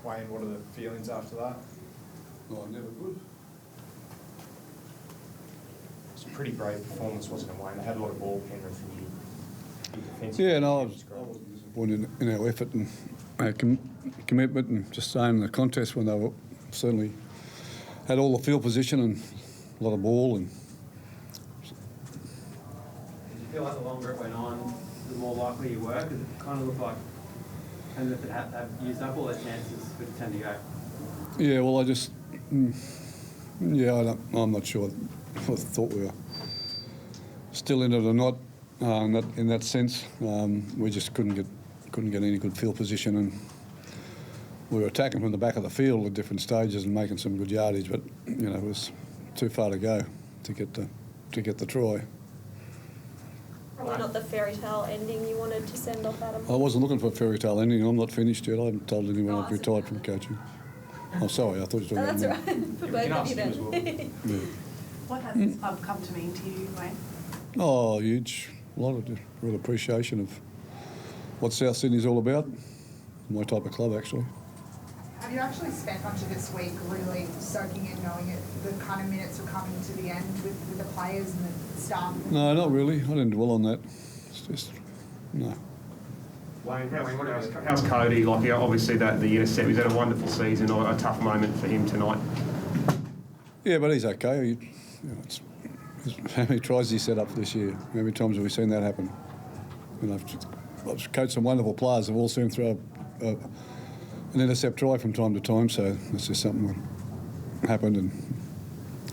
Wayne, what are the feelings after that? Oh, never good. It's a pretty brave performance, wasn't it, Wayne? They had a lot of ball, Penrith, and you defensive. Yeah, no, I was disappointed in our effort and our commitment, and just saying the contest when they were certainly had all the field position and a lot of ball. And did you feel like the longer it went on, the more likely you were? Because it kind of looked like Penrith had used up all their chances with 10 to go. yeah, well, I'm not sure. I thought we were still in it or not. In that sense, we just couldn't get any good field position, and we were attacking from the back of the field at different stages and making some good yardage, but it was too far to go to get the try. Probably not the fairy tale ending you wanted to send off Adam. I wasn't looking for a fairy tale ending. I'm not finished yet. I haven't told anyone I've that's retired okay. from coaching. Oh, sorry, I thought you were talking That's about right. me. For both of you then. As well. Yeah. What has this club come to mean to you, Wayne? Oh, huge. A lot of real appreciation of what South Sydney's all about. My type of club, actually. Have you actually spent much of this week really soaking in, knowing it, the kind of minutes were coming to the end with the players and the staff? No, not really. I didn't dwell on that. It's just, no. Wayne, how's Cody? Like, yeah, obviously the intercept, was that a wonderful season or a tough moment for him tonight? Yeah, but he's okay. How many tries has he set up this year? How many times have we seen that happen? And I've coached some wonderful players. They've all seen him throw an intercept try from time to time, so it's just something that happened and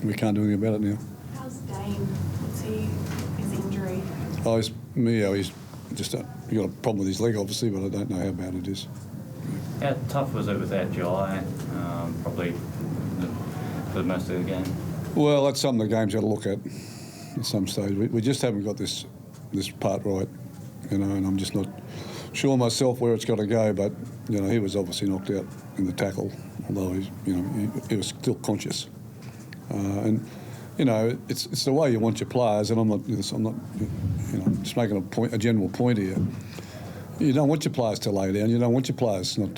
we can't do anything about it now. How's Dane? What's his injury? Oh, he's just he got a problem with his leg, obviously, but I don't know how bad it is. How tough was it without July? Probably for most of the game. Well, that's something the game's got to look at some stage. We just haven't got this part right, and I'm just not sure myself where it's got to go. But he was obviously knocked out in the tackle, although he was still conscious. And it's the way you want your players, and I'm not just making a general point here. You don't want your players to lay down. You don't want your players not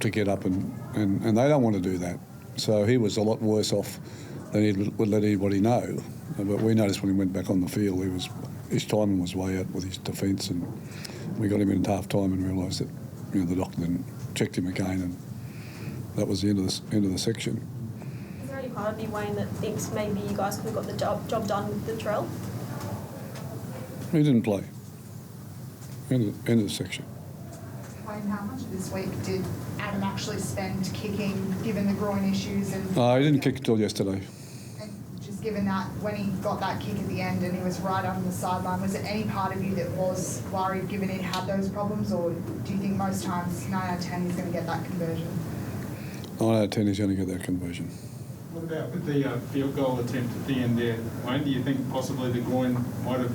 to get up, and they don't want to do that. So he was a lot worse off than he would let anybody know. But we noticed when he went back on the field, his timing was way out with his defence, and we got him in at half time and realised that the doctor then checked him again, and that was the end of the section. Is there any part of you, Wayne, that thinks maybe you guys could have got the job done with the Latrell? He didn't play. End of the section. Wayne, how much of this week did Adam actually spend kicking, given the groin issues? And He didn't kick until yesterday. And just given that, when he got that kick at the end and he was right on the sideline, was there any part of you that was worried, given he had those problems, or do you think most times 9 out of 10 he's going to get that conversion? 9 out of 10 he's going to get that conversion. What about with the field goal attempt at the end there, Wayne? Do you think possibly the groin might have...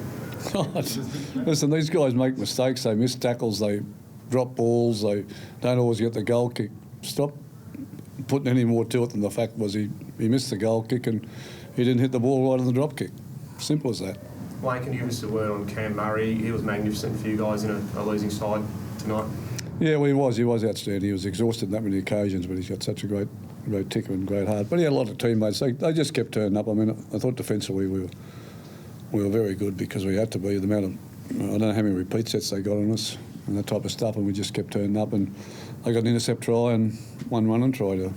Listen, these guys make mistakes. They miss tackles. They drop balls. They don't always get the goal kick. Stop putting any more to it than the fact was he missed the goal kick and he didn't hit the ball right on the drop kick. Simple as that. Wayne, can you give us a word on Cam Murray? He was magnificent for you guys in a losing side tonight. Yeah, well, he was outstanding. He was exhausted on that many occasions, but he's got such a great ticker and great heart. But he had a lot of teammates. They just kept turning up. I mean, I thought defensively we were very good because we had to be. The amount of, I don't know how many repeat sets they got on us and that type of stuff, and we just kept turning up. And they got an intercept try and one run and try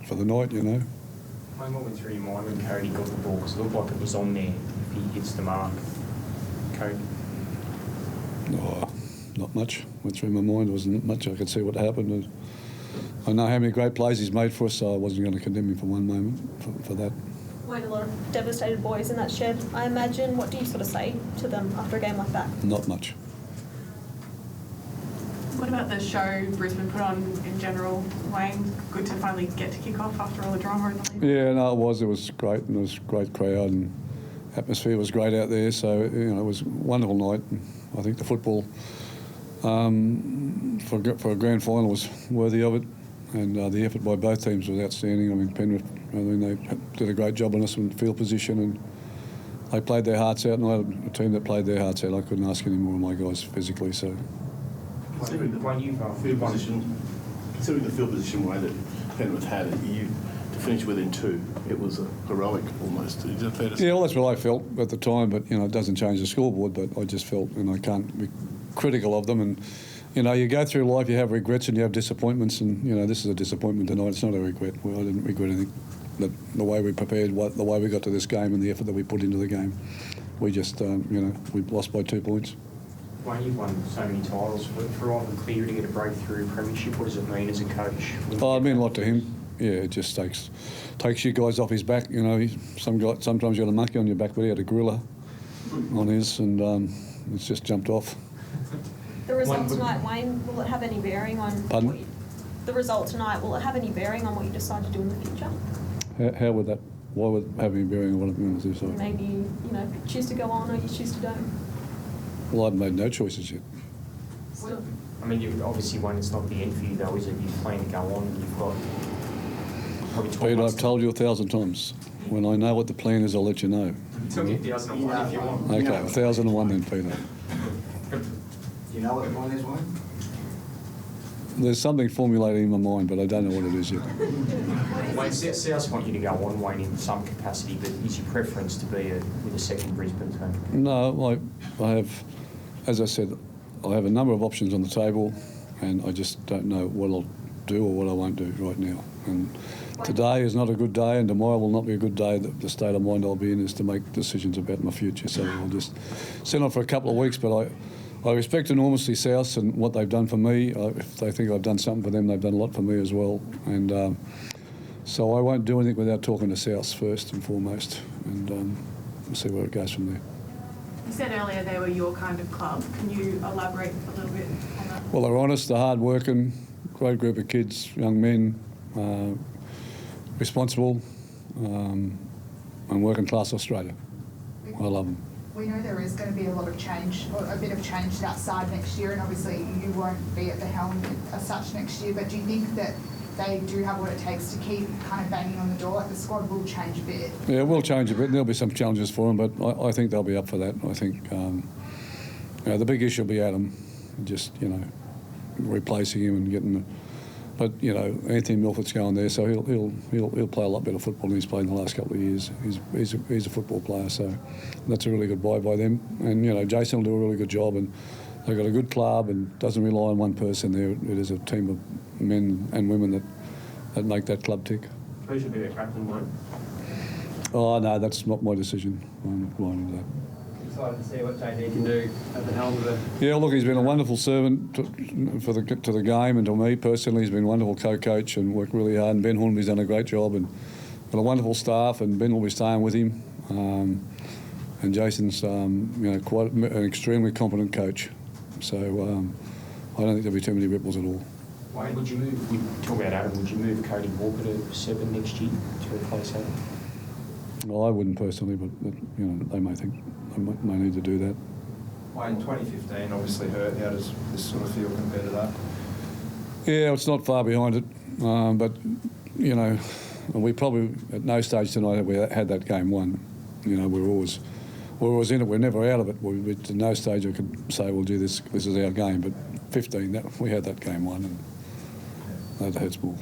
for the night, Wayne, what went through your mind when Cody got the ball? Because it looked like it was on there if he hits the mark. Cody? Oh, not much. Went through my mind. There wasn't much. I could see what happened. I know how many great plays he's made for us, so I wasn't going to condemn him for one moment for that. Wayne, a lot of devastated boys in that shed, I imagine. What do you sort of say to them after a game like that? Not much. What about the show Brisbane put on in general, Wayne? Good to finally get to kick off after all the drama in the league. Yeah, no, it was great, and it was a great crowd, and atmosphere was great out there. So it was a wonderful night. And I think the football for a grand final was worthy of it, and the effort by both teams was outstanding. I mean, Penrith, they did a great job on us in field position, and they played their hearts out, and I had a team that played their hearts out. I couldn't ask any more of my guys physically. So. When you've field position Considering the field position way that Penrith had it, to finish within 2, it was heroic almost. Is that fair to say? Yeah, well, that's what I felt at the time, but, it doesn't change the scoreboard, but I just felt, I can't be critical of them. And, you go through life, you have regrets and you have disappointments, and, this is a disappointment tonight. It's not a regret. Well, I didn't regret anything. The way we prepared, the way we got to this game and the effort that we put into the game. We just, we lost by 2 points. Wayne, you've won so many titles, but for Ivan Cleary to get a breakthrough premiership, what does it mean as a coach? Oh, it meant a lot to him. Yeah, it just takes you guys off his back. Sometimes you got a monkey on your back, but he had a gorilla on his, and it's just jumped off. The result tonight, Wayne, will it have any bearing on? Pardon? The result tonight, will it have any bearing on what you decide to do in the future? How would that? Why would it have any bearing on what I'm going to do? Sorry. Maybe choose to go on, or you choose to don't. Well, I've made no choices yet. Still. I mean, you obviously, Wayne, it's not the end for you though, is it? You plan to go on, you've got probably 12 Peter, months I've told you 1,000 times. When I know what the plan is, I'll let you know. Tell me 2001 if you want. Okay, 1,001 then, Peter. Do you know what the point is, Wayne? There's something formulated in my mind, but I don't know what it is yet. Wayne, South want you to go on, Wayne, in some capacity, but is your preference to be with a second Brisbane team? No, I have, as I said, I have a number of options on the table, and I just don't know what I'll do or what I won't do right now. And today is not a good day, and tomorrow will not be a good day. The state of mind I'll be in is to make decisions about my future. So I'll just sit on for a couple of weeks, but I respect enormously South and what they've done for me. If they think I've done something for them, they've done a lot for me as well. And so I won't do anything without talking to South first and foremost, and we'll see where it goes from there. You said earlier they were your kind of club. Can you elaborate a little bit on that? Well, they're honest, they're hard-working, great group of kids, young men, responsible, and working-class Australia. I love them. We know there is going to be a lot of change, or a bit of change to that side next year, and obviously you won't be at the helm as such next year, but do you think that they do have what it takes to keep kind of banging on the door? Like the squad will change a bit. Yeah, it will change a bit. There'll be some challenges for them, but I think they'll be up for that. I think the big issue will be Adam, just, replacing him and getting the... But, Anthony Milford's going there, so he'll play a lot better football than he's played in the last couple of years. He's a football player, so that's a really good buy by them. And, Jason will do a really good job, and they've got a good club and doesn't rely on one person there. It is a team of men and women that make that club tick. Who should be their captain, Wayne? Oh, no, that's not my decision. I'm not blind to that. Excited to see what JD can do at the helm of the... Yeah, look, he's been a wonderful servant to the game, and to me personally, he's been a wonderful co-coach and worked really hard. And Ben Hornby's done a great job, and got a wonderful staff, and Ben will be staying with him. And Jason's, quite an extremely competent coach. So I don't think there'll be too many ripples at all. Wayne, would you move? We talk about Adam. Would you move Cody Walker to 7 next year to replace Adam? Well, I wouldn't personally, but they may think they may need to do that. Wayne, 2015 obviously hurt. How does this sort of feel compared to that? Yeah, it's not far behind it, but we probably at no stage tonight have we had that game won. We're always in it. We're never out of it. At no stage I could say, "Well, gee, this is our game." But 15, we had that game won, and that hurts more.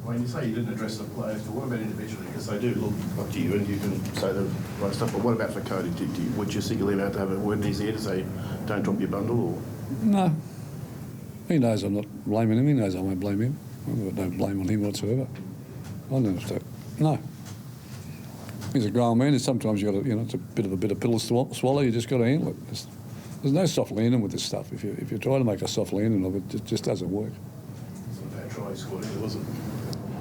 When you say you didn't address the players, but what about individually? Because they do look up to you and you can say the right stuff, but what about for Cody? Would you think you'll leave out to have a word in his ear to say, don't drop your bundle? Or? No. He knows I'm not blaming him. He knows I won't blame him. I don't blame on him whatsoever. I don't understand. No. He's a grown man, and sometimes you've got to, it's a bit of a bitter pill to swallow. You just got to handle it. There's no soft landing with this stuff. If you try to make a soft landing of it, it just doesn't work. It's not a bad try he scored either, was it?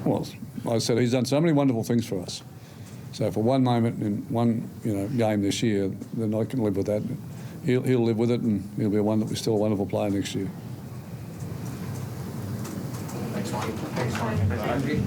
Well, like I said, he's done so many wonderful things for us. So for one moment in one game this year, then I can live with that. He'll live with it, and he'll be still a wonderful player next year. Thanks, Wayne. Thanks, Wayne.